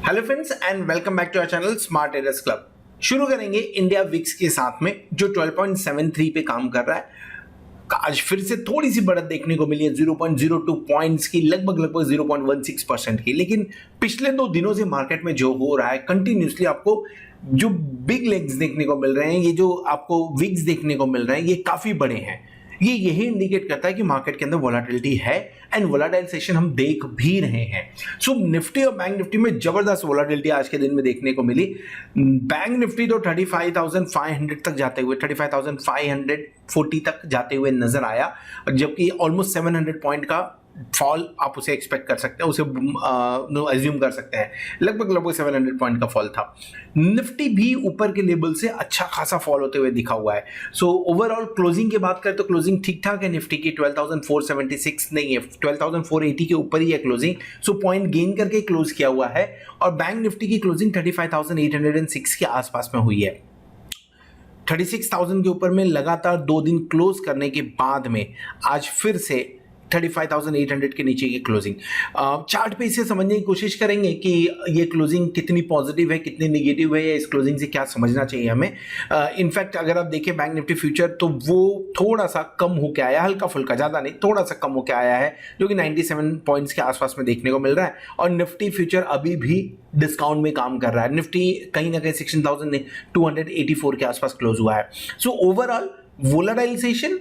Hello friends and welcome back to our channel smart traders club. शुरू करेंगे India VIX के साथ में जो 12.73 पे काम कर रहा है। आज फिर से थोड़ी सी बढ़त देखने को मिली है 0.02 पॉइंट्स की, लगभग 0.16% की। लेकिन पिछले 2 दिनों से मार्केट में जो हो रहा है कंटिन्यूसली आपको जो बिग लेग्स देखने को मिल रहे हैं, ये जो आपको विक्स देखने को मिल रहे हैं, ये काफी बड़े हैं। ये यही इंडिकेट करता है कि मार्केट के अंदर वोलेटिलिटी है एंड वोलेटाइल सेशन हम देख भी रहे हैं। सो निफ्टी और बैंक निफ्टी में जबरदस्त वोलेटिलिटी आज के दिन में देखने को मिली। बैंक निफ्टी तो 35,500 तक जाते हुए 35,540 तक जाते हुए नजर आया, जबकि ऑलमोस्ट 700 पॉइंट का फॉल आप उसे एक्सपेक्ट कर सकते हैं, उसे एज्यूम कर सकते हैं। लगभग 700 पॉइंट का फॉल था। निफ्टी भी ऊपर के लेवल से अच्छा खासा फॉल होते हुए दिखा हुआ है। सो ओवरऑल क्लोजिंग की बात करें तो क्लोजिंग ठीक ठाक है निफ्टी की, 12,476 नहीं है, 12,480 के ऊपर ही है क्लोजिंग। सो पॉइंट गेन करके क्लोज किया हुआ है। और बैंक निफ्टी की क्लोजिंग 35,806 के आसपास में हुई है। 36,000 के ऊपर में लगातार 2 दिन क्लोज करने के बाद में आज फिर से 35,800 के नीचे की क्लोजिंग। चार्ट पे इसे समझने की कोशिश करेंगे कि ये क्लोजिंग कितनी पॉजिटिव है, कितनी नेगेटिव है, या इस क्लोजिंग से क्या समझना चाहिए हमें। इनफैक्ट अगर आप देखें बैंक निफ्टी फ्यूचर तो वो थोड़ा सा कम होकर आया, हल्का फुल्का, ज़्यादा नहीं, थोड़ा सा कम होकर आया है, जो कि 97 पॉइंट्स के आसपास में देखने को मिल रहा है। और निफ्टी फ्यूचर अभी भी डिस्काउंट में काम कर रहा है। निफ्टी कहीं ना कहीं 16,284 के आसपास क्लोज हुआ है। सो ओवरऑल वोलेटाइजेशन,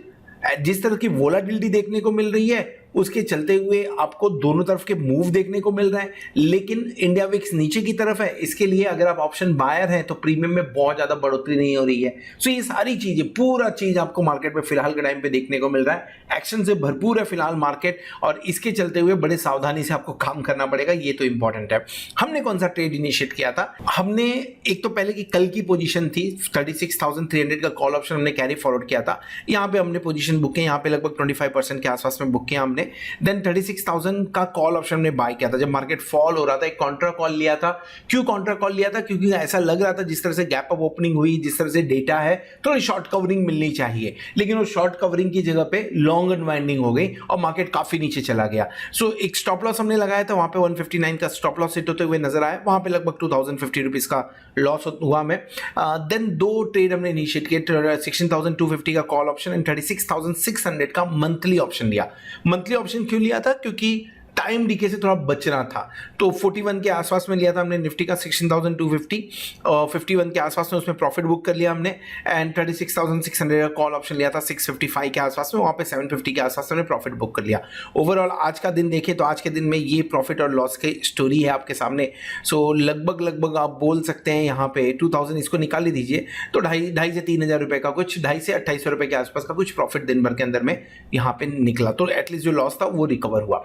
जिस तरह की वोलेटिलिटी देखने को मिल रही है, उसके चलते हुए आपको दोनों तरफ के मूव देखने को मिल रहे हैं। लेकिन इंडिया विक्स नीचे की तरफ है, इसके लिए अगर आप ऑप्शन बायर हैं तो प्रीमियम में बहुत ज्यादा बढ़ोतरी नहीं हो रही है। सो ये सारी चीजें, पूरा चीज आपको मार्केट में फिलहाल के टाइम पे देखने को मिल रहा है। एक्शन से भरपूर है फिलहाल मार्केट, और इसके चलते हुए बड़े सावधानी से आपको काम करना पड़ेगा, ये तो इंपॉर्टेंट है। हमने कौन सा ट्रेड इनिशिएट किया था? हमने एक तो पहले की कल की पोजीशन थी 36,300 का कॉल ऑप्शन हमने कैरी फॉरवर्ड किया था। यहाँ पे हमने पोजीशन बुक किया, यहाँ पे लगभग 25% के आसपास में बुक किया हमने। देन 36,000 का कॉल ऑप्शन हमने बाय किया था जब मार्केट फॉल हो रहा था। एक कॉन्ट्रा कॉल लिया था। क्यों कॉन्ट्रा कॉल लिया था? क्योंकि ऐसा लग रहा था जिस तरह से गैप अप ओपनिंग हुई, जिस तरह से डेटा है, थोड़ी शॉर्ट कवरिंग मिलनी चाहिए, लेकिन वो शॉर्ट कवरिंग की जगह पे लॉन्ग अनवाइंडिंग हो गई और मार्केट काफी नीचे चला गया। सो एक स्टॉप लॉस हमने लगाया था, वहां पे 159 का स्टॉप लॉस हिट होते हुए नजर आया, वहां पे लगभग 2,050 रुपीज का लॉस हुआ में। देन 2 ट्रेड हमने इनिशिएट किए, 16,250 का कॉल ऑप्शन एंड 36,600 का मंथली ऑप्शन लिया। मंथली ऑप्शन क्यों लिया था? क्योंकि टाइम डीके से थोड़ा बचना था। तो 41 के आसपास में लिया था हमने निफ्टी का 16,250 और 51 के आसपास में उसमें प्रॉफिट बुक कर लिया हमने। एंड 36,600 का कॉल ऑप्शन लिया था 655 के आसपास में, वहां पे 750 के आसपास में प्रॉफिट बुक कर लिया। ओवरऑल आज का दिन देखें तो आज के दिन में ये प्रॉफिट और लॉस की स्टोरी है आपके सामने। सो लगभग आप बोल सकते हैं यहाँ पे 2,000 इसको निकाल ही दीजिए तो 2,500 से 3,000 रुपए का कुछ, 2,500 से 2,800 रुपए के आसपास का कुछ प्रॉफिट दिन भर के अंदर में यहाँ पे निकला। तो एटलीस्ट जो लॉस था वो रिकवर हुआ।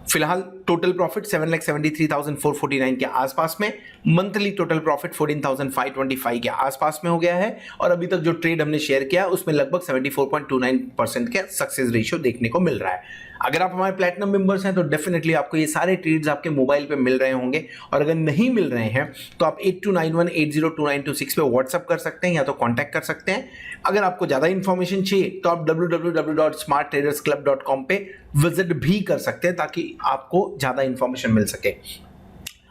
फिलहाल टोटल प्रॉफिट 7,73,449 के आसपास में, मंथली टोटल प्रॉफिट 14,525 के आसपास में हो गया है। और अभी तक जो ट्रेड हमने शेयर किया उसमें लगभग 74.29% के सक्सेस रेशियो देखने को मिल रहा है। अगर आप हमारे प्लैटिनम मेंबर्स हैं तो डेफिनेटली आपको ये सारे ट्रेड्स आपके मोबाइल पे मिल रहे होंगे, और अगर नहीं मिल रहे हैं तो आप 8291802926 पे व्हाट्सएप कर सकते हैं या तो कांटेक्ट कर सकते हैं। अगर आपको ज्यादा इंफॉर्मेशन चाहिए तो आप www.smarttradersclub.com पे विजिट भी कर सकते हैं ताकि आपको ज्यादा इंफॉर्मेशन मिल सके।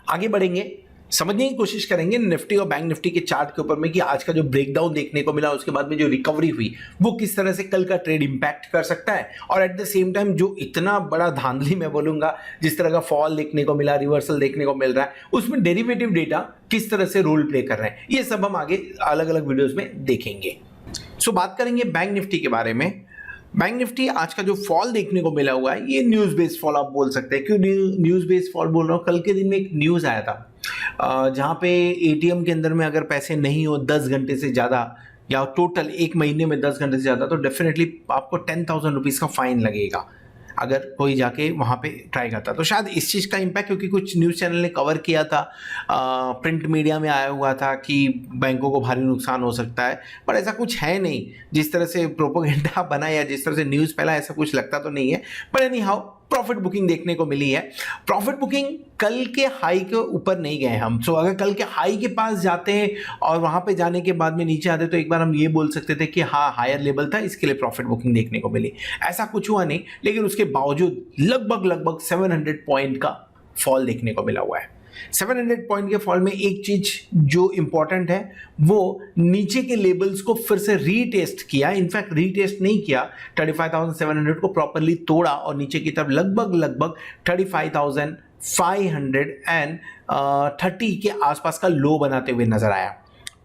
आगे बढ़ेंगे, समझने की कोशिश करेंगे निफ्टी और बैंक निफ्टी के चार्ट के ऊपर में कि आज का जो ब्रेकडाउन देखने को मिला, उसके बाद में जो रिकवरी हुई, वो किस तरह से कल का ट्रेड इंपैक्ट कर सकता है। और एट द सेम टाइम जो इतना बड़ा धांधली मैं बोलूंगा, जिस तरह का फॉल देखने को मिला, रिवर्सल देखने को मिल रहा है, उसमें डेरिवेटिव डेटा किस तरह से रोल प्ले कर रहे हैं, ये सब हम आगे अलग अलग वीडियोज में देखेंगे। सो बात करेंगे बैंक निफ्टी के बारे में। बैंक निफ्टी आज का जो फॉल देखने को मिला हुआ है, ये न्यूज बेस्ड फॉल आप बोल सकते हैं। क्यों न्यूज बेस्ड फॉल बोल रहा हूं? कल के दिन में एक न्यूज आया था जहां पे एटीएम के अंदर में अगर पैसे नहीं हो 10 घंटे से ज्यादा, या टोटल 1 महीने में 10 घंटे से ज्यादा, तो डेफिनेटली आपको 10,000 रुपीज का फाइन लगेगा अगर कोई जाके वहां पे ट्राई करता। तो शायद इस चीज का इंपैक्ट, क्योंकि कुछ न्यूज चैनल ने कवर किया था, प्रिंट मीडिया में आया हुआ था कि बैंकों को भारी नुकसान हो सकता है, पर ऐसा कुछ है नहीं। जिस तरह से प्रोपेगेंडा बना या जिस तरह से न्यूज फैला, ऐसा कुछ लगता तो नहीं है। पर एनी हाउ प्रॉफिट बुकिंग देखने को मिली है। प्रॉफिट बुकिंग कल के हाई के ऊपर नहीं गए हम। सो अगर कल के हाई के पास जाते हैं और वहां पे जाने के बाद में नीचे आते तो एक बार हम ये बोल सकते थे कि हाँ हायर लेवल था, इसके लिए प्रॉफिट बुकिंग देखने को मिली। ऐसा कुछ हुआ नहीं, लेकिन उसके बावजूद लगभग 700 पॉइंट का फॉल देखने को मिला हुआ है। 700 पॉइंट के फॉल में एक चीज जो इंपॉर्टेंट है वो नीचे के लेवल्स को फिर से रीटेस्ट किया, इनफैक्ट रीटेस्ट नहीं किया, 35,700 को प्रॉपरली तोड़ा और नीचे की तरफ लगभग 35,530 के आसपास का लो बनाते हुए नजर आया।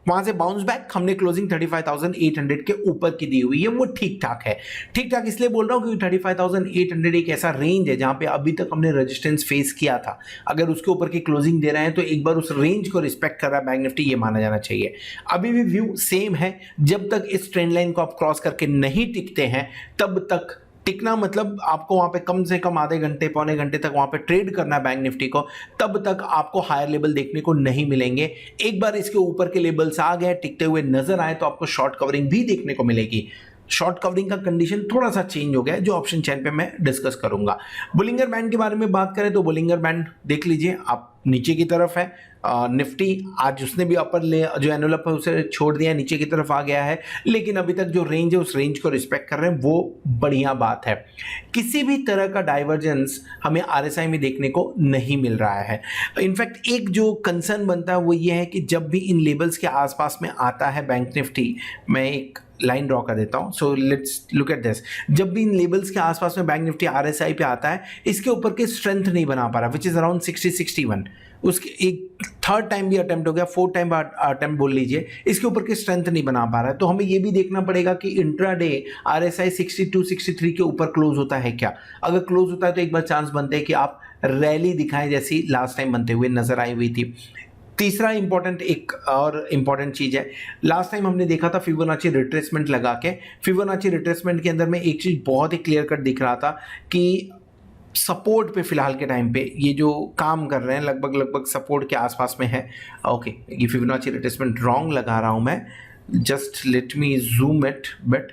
वहां से बाउंस बैक हमने क्लोजिंग 35,800 के ऊपर की दी हुई है, वो ठीक ठाक है। ठीक ठाक इसलिए बोल रहा हूं क्योंकि 35,800 एक ऐसा रेंज है जहां पे अभी तक हमने रेजिस्टेंस फेस किया था। अगर उसके ऊपर की क्लोजिंग दे रहे हैं तो एक बार उस रेंज को रिस्पेक्ट कर रहा है बैंक निफ्टी, ये माना जाना चाहिए। अभी भी व्यू सेम है, जब तक इस ट्रेंड लाइन को आप क्रॉस करके नहीं टिकते हैं तब तक टिकना मतलब आपको वहां पे कम से कम आधे घंटे पौने घंटे तक वहां पे ट्रेड करना है बैंक निफ्टी को, तब तक आपको हायर लेवल देखने को नहीं मिलेंगे। एक बार इसके ऊपर के लेवल्स आ गए, टिकते हुए नजर आए तो आपको शॉर्ट कवरिंग भी देखने को मिलेगी। शॉर्ट कवरिंग का कंडीशन थोड़ा सा चेंज हो गया है जो ऑप्शन चेन पे मैं डिस्कस करूंगा। बुलिंगर बैंड के बारे में बात करें तो बुलिंगर बैंड देख लीजिए आप, नीचे की तरफ है। निफ्टी आज उसने भी अपर ले जो एनवेलप है उसे छोड़ दिया, नीचे की तरफ आ गया है, लेकिन अभी तक जो रेंज है उस रेंज को रिस्पेक्ट कर रहे हैं, वो बढ़िया बात है। किसी भी तरह का डाइवर्जेंस हमें आरएसआई में देखने को नहीं मिल रहा है। इनफैक्ट एक जो कंसर्न बनता है वो ये है कि जब भी इन लेवल्स के आसपास में आता है बैंक निफ्टी, मैं एक लाइन ड्रॉ कर देता हूं, so let's look at this. जब भी इन लेवल्स के आसपास में बैंक निफ्टी आरएसआई पे आता है, इसके ऊपर के स्ट्रेंथ नहीं बना पा रहा, विच इज अराउंड 60-61। उसके एक थर्ड टाइम भी अटेम्प्ट हो गया, फोर्थ टाइम अटेम्प्ट बोल लीजिए, इसके ऊपर की स्ट्रेंथ नहीं बना पा रहा है। तो हमें ये भी देखना पड़ेगा कि इंट्राडे आरएसआई 62-63 के ऊपर क्लोज होता है क्या। अगर क्लोज होता है तो एक बार चांस बनते हैं कि आप रैली दिखाएं जैसी लास्ट टाइम बनते हुए नजर आई हुई थी। तीसरा इंपॉर्टेंट एक और इंपॉर्टेंट चीज है, लास्ट टाइम हमने देखा था फिबोनाची रिट्रेसमेंट लगा के। फिबोनाची रिट्रेसमेंट के अंदर में एक चीज बहुत ही क्लियर कट दिख रहा था कि सपोर्ट पे फिलहाल के टाइम पे ये जो काम कर रहे हैं लगभग सपोर्ट के आसपास में है। ओके, ये फिबोनाची रिट्रेसमेंट रॉन्ग लगा रहा हूं मैं, just let me zoom it, but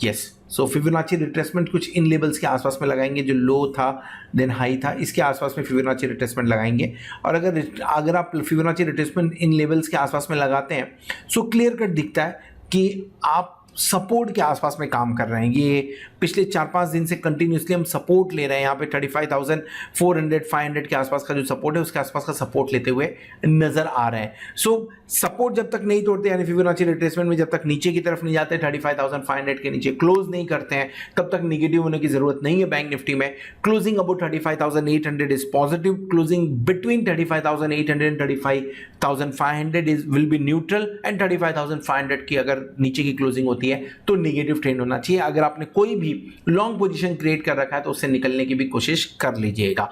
yes. So Fibonacci retracement कुछ इन लेवल्स के आसपास में लगाएंगे, जो लो था देन हाई था, इसके आसपास में फिबोनाची रिट्रेसमेंट लगाएंगे। और अगर आप फिबोनाची रिट्रेसमेंट इन लेवल्स के आसपास में लगाते हैं सो क्लियर कट दिखता है कि आप सपोर्ट के आसपास में काम कर रहे हैं। ये पिछले 4-5 दिन से कंटिन्यूसली हम सपोर्ट ले रहे हैं, यहाँ पे 35,400-500 के आसपास का जो सपोर्ट है उसके आसपास का सपोर्ट लेते हुए नजर आ रहे हैं। सो सपोर्ट जब तक नहीं तोड़ते, यानी फिबोनाची रिट्रेसमेंट में जब तक नीचे की तरफ नहीं जाते, 35,500 के नीचे क्लोज नहीं करते हैं, तब तक निगेटिव होने की जरूरत नहीं है बैंक निफ्टी में। Closing about 35,800 is positive, closing between 35,800 and 35,500 is will be neutral, and 35,500 की अगर नीचे की क्लोजिंग होती है तो नेगेटिव ट्रेंड होना चाहिए। अगर आपने कोई भी लॉन्ग पोजीशन क्रिएट कर रखा है तो उससे निकलने की भी कोशिश कर लीजिएगा।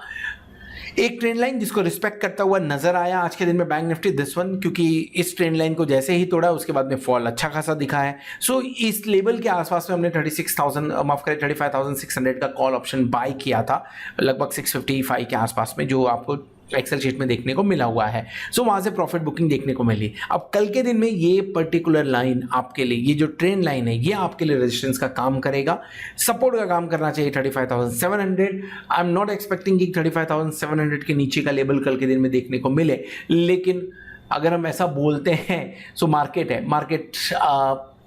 एक ट्रेंड लाइन जिसको रिस्पेक्ट करता हुआ नजर आया आज के दिन में बैंक निफ्टी, दिस वन, क्योंकि इस ट्रेंड लाइन को जैसे ही तोड़ा उसके बाद में फॉल अच्छा खासा दिखा है। सो इस लेवल के आसपास में हमने 35,600 का कॉल ऑप्शन बाय किया था, लगभग 655 के आसपास में, जो आपको एक्सेल शीट में देखने को मिला हुआ है। सो वहां से प्रॉफिट बुकिंग देखने को मिली। अब कल के दिन में ये पर्टिकुलर लाइन आपके लिए, ये जो ट्रेंड लाइन है, ये आपके लिए रेजिस्टेंस का काम करेगा, सपोर्ट का काम करना चाहिए 35,700। आई एम नॉट एक्सपेक्टिंग कि 35,700 के नीचे का लेवल कल के दिन में देखने को मिले, लेकिन अगर हम ऐसा बोलते हैं सो मार्केट है, मार्केट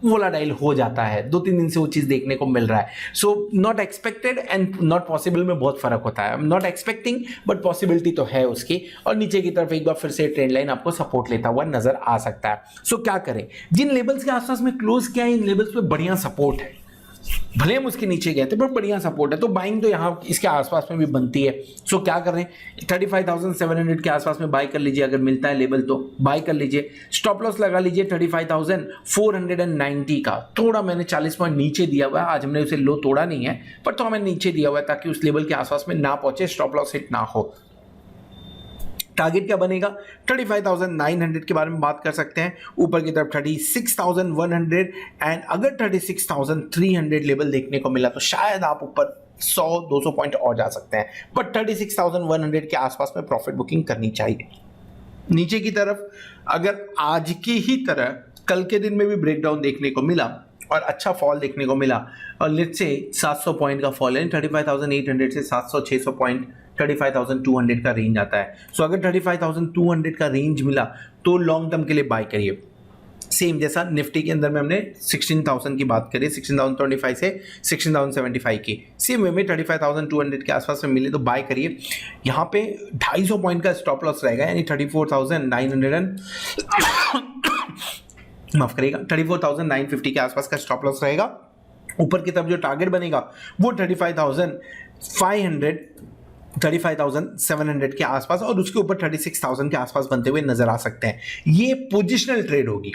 वोलाटाइल हो जाता है, 2-3 दिन से वो चीज देखने को मिल रहा है। So not expected and not possible में बहुत फर्क होता है। I am not expecting but possibility तो है उसकी, और नीचे की तरफ एक बार फिर से ट्रेंड लाइन आपको सपोर्ट लेता हुआ नजर आ सकता है। सो क्या करें, जिन लेवल्स के आसपास में क्लोज किया है, इन लेवल्स पे बढ़िया सपोर्ट है, भले हम उसके नीचे गए थे पर बढ़िया सपोर्ट है, तो बाइंग तो यहाँ इसके आसपास में भी बनती है। सो क्या कर रहे हैं, 35,700 के आसपास में बाय कर लीजिए, अगर मिलता है लेवल तो बाय कर लीजिए। स्टॉप लॉस लगा लीजिए 35,490 का, थोड़ा मैंने 40 पॉइंट नीचे दिया हुआ है, आज हमने उसे लो तोड़ा नहीं है पर तो हमें नीचे दिया हुआ है ताकि उस लेवल के आसपास में ना पहुंचे, स्टॉप लॉस हिट ना हो। टारगेट क्या बनेगा, 35,900 के बारे में बात कर सकते हैं, ऊपर की तरफ 36,100, एंड अगर 36,300 लेवल देखने को मिला तो शायद आप ऊपर 100-200 पॉइंट और जा सकते हैं, बट 36,100 के आसपास में प्रॉफिट बुकिंग करनी चाहिए। नीचे की तरफ अगर आज की ही तरह कल के दिन में भी ब्रेकडाउन देखने को मिला और अच्छा फॉल देखने को मिला, और लेट्स से 700 पॉइंट का फॉल है, 35,800 से 700-600 पॉइंट 35,200 का रेंज आता है। सो अगर 35,200 का रेंज मिला तो लॉन्ग टर्म के लिए बाय करिए। सेम जैसा निफ्टी के अंदर में हमने 16,000 की बात करी, 16,025 से 16,075 की, सेम वे में 35,200 के आसपास में मिले तो बाय करिए। यहाँ पे 250 पॉइंट का स्टॉप लॉस रहेगा, यानी 34,900 माफ करिएगा 34,950 के आसपास का स्टॉप लॉस रहेगा। ऊपर की तरफ जो टारगेट बनेगा वो 35,500 35,700 के आसपास और उसके ऊपर 36,000 के आसपास बनते हुए नजर आ सकते हैं। ये पोजिशनल ट्रेड होगी,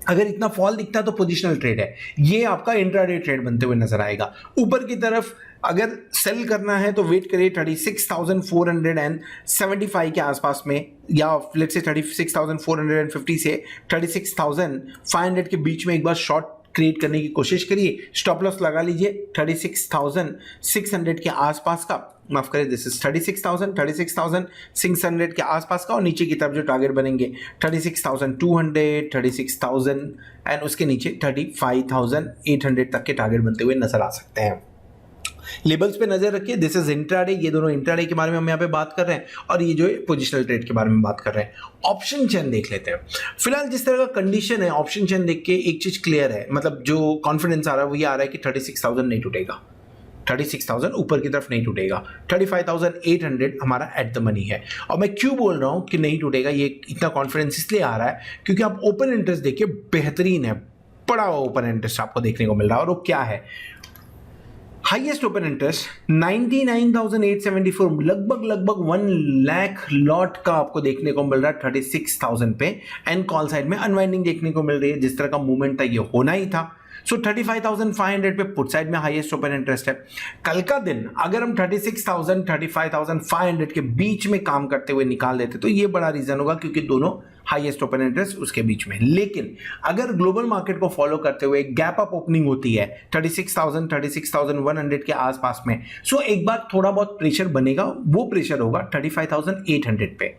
अगर इतना फॉल दिखता है तो पोजिशनल ट्रेड है, ये आपका इंट्राडे ट्रेड बनते हुए नजर आएगा। ऊपर की तरफ अगर सेल करना है तो वेट करिए 36,475 के आसपास में, या लेट्स से 36,450 से 36,500 के बीच में एक बार शॉर्ट क्रिएट करने की कोशिश करिए। स्टॉप लॉस लगा लीजिए 36,600 के आसपास का, माफ करिए दिस इज 36,600 के आसपास का, और नीचे की तरफ जो टारगेट बनेंगे 36,200 36,000 एंड उसके नीचे 35,800 तक के टारगेट बनते हुए नजर आ सकते हैं। लेबल्स पे नजर रखिए, दिस इज इंट्राडे, ये दोनों इंट्राडे के बारे में हम यहाँ पे बात कर रहे हैं और ये जो है पोजिशनल ट्रेड के बारे में बात कर रहे हैं। ऑप्शन चेन देख लेते हैं। फिलहाल जिस तरह का कंडीशन है ऑप्शन चेन देख के एक चीज क्लियर है, मतलब जो कॉन्फिडेंस आ रहा है वो ये आ रहा है कि 36,000 नहीं टूटेगा, 36,000 ऊपर की तरफ नहीं टूटेगा, 35,800 हमारा एट द मनी है। और मैं क्यों बोल रहा हूं कि नहीं टूटेगा, ये इतना कॉन्फिडेंस इसलिए आ रहा है क्योंकि आप ओपन इंटरेस्ट देखिए बेहतरीन है, बड़ा ओपन इंटरेस्ट आपको देखने को मिल रहा है। और वो क्या है, हाईएस्ट ओपन इंटरेस्ट 99,874, लगभग 1 लाख लॉट का आपको देखने को मिल रहा है 36,000 पे। एंड कॉल साइड में अनवाइंडिंग देखने को मिल रही है, जिस तरह का मूवमेंट था ये होना ही था। सो 35,500 पे पुट साइड में हाईएस्ट ओपन इंटरेस्ट है। कल का दिन अगर हम 36,000 35,500 के बीच में काम करते हुए निकाल देते तो ये बड़ा रीजन होगा, क्योंकि दोनों हाईएस्ट ओपन इंटरेस्ट उसके बीच में। लेकिन अगर ग्लोबल मार्केट को फॉलो करते हुए गैप अप ओपनिंग होती है 36,000 36,100 के आसपास में, सो एक बार थोड़ा बहुत प्रेशर बनेगा, वो प्रेशर होगा 35,800 पे।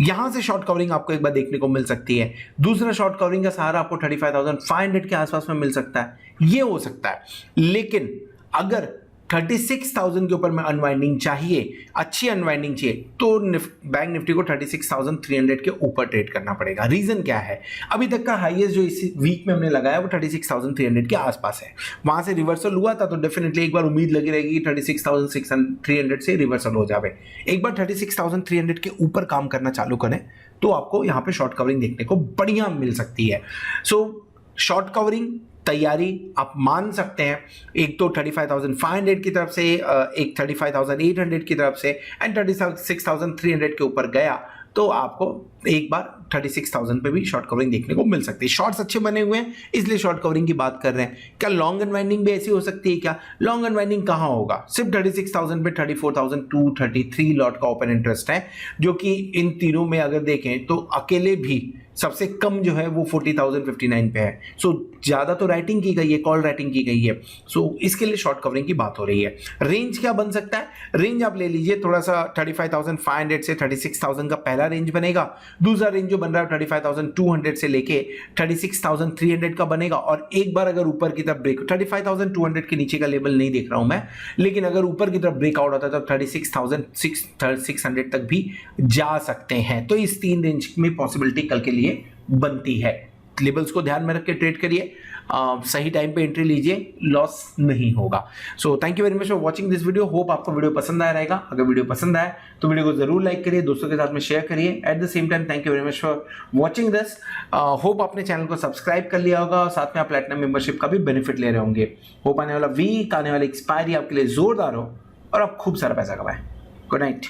यहां से शॉर्ट कवरिंग आपको एक बार देखने को मिल सकती है। दूसरा शॉर्ट कवरिंग का सहारा आपको 35,500 के आसपास में मिल सकता है, ये हो सकता है। लेकिन अगर 36,000 के ऊपर में अनवाइंडिंग चाहिए, अच्छी अनवाइंडिंग चाहिए, तो बैंक निफ्टी को 36,300 के ऊपर ट्रेड करना पड़ेगा। रीजन क्या है, अभी तक का हाईएस्ट जो इस वीक में हमने लगाया वो 36,300 के आसपास है। वहां से रिवर्सल हुआ था तो डेफिनेटली एक बार उम्मीद लगी रहेगी 36,300 से रिवर्सल हो जाए। एक बार 36,300 के ऊपर काम करना चालू करें तो आपको यहां पे शॉर्ट कवरिंग देखने को बढ़िया मिल सकती है। सो शॉर्ट कवरिंग तैयारी आप मान सकते हैं, एक तो 35,500 की तरफ से, एक 35,800 की तरफ से, एंड 36,300 के ऊपर गया तो आपको एक बार 36,000 पे भी शॉर्ट कवरिंग देखने को मिल सकती है। शॉर्ट्स अच्छे बने हुए हैं इसलिए शॉर्ट कवरिंग की बात कर रहे हैं। क्या लॉन्ग अनवाइंडिंग भी ऐसी हो सकती है क्या? लॉन्ग अनवाइंडिंग कहां होगा, सिर्फ 36,000 पे 34,233 लॉट का ओपन इंटरेस्ट है, जो कि इन तीनों में अगर देखें तो अकेले भी सबसे कम जो है वो 40,059 पे है। सो ज्यादा तो राइटिंग की गई है, कॉल राइटिंग की गई है, सो इसके लिए शॉर्ट कवरिंग की बात हो रही है। रेंज क्या बन सकता है, रेंज आप ले लीजिए थोड़ा सा 35,500 से 36,000 का पहला रेंज बनेगा। दूसरा रेंज जो बन रहा है 35,200 से लेके 36,300 का बनेगा। और एक बार अगर ऊपर की तरफ ब्रेक, 35,200 के नीचे का लेवल नहीं देख रहा हूं मैं, लेकिन अगर ऊपर की तरफ ब्रेकआउट होता है तो 36,600 तक भी जा सकते हैं। तो इस 3 रेंज में पॉसिबिलिटी कल के लिए बनती है। लेवल्स को ध्यान में रख के ट्रेड करिए, सही टाइम पे एंट्री लीजिए, लॉस नहीं होगा। So thank you very much for watching this video. Hope आपको वीडियो पसंद आया रहेगा। अगर वीडियो पसंद आए तो वीडियो को जरूर लाइक करिए, दोस्तों के साथ में शेयर करिए। At the same time thank you very much for watching this. Hope आपने चैनल को सब्सक्राइब कर लिया होगा और साथ में आप प्लैटिनम मेंबरशिप का भी बेनिफिट ले रहे होंगे। होप आने वाला वीक, आने वाली एक्सपायरी आपके लिए जोरदार हो और आप खूब सारा पैसा कमाएं। Good night.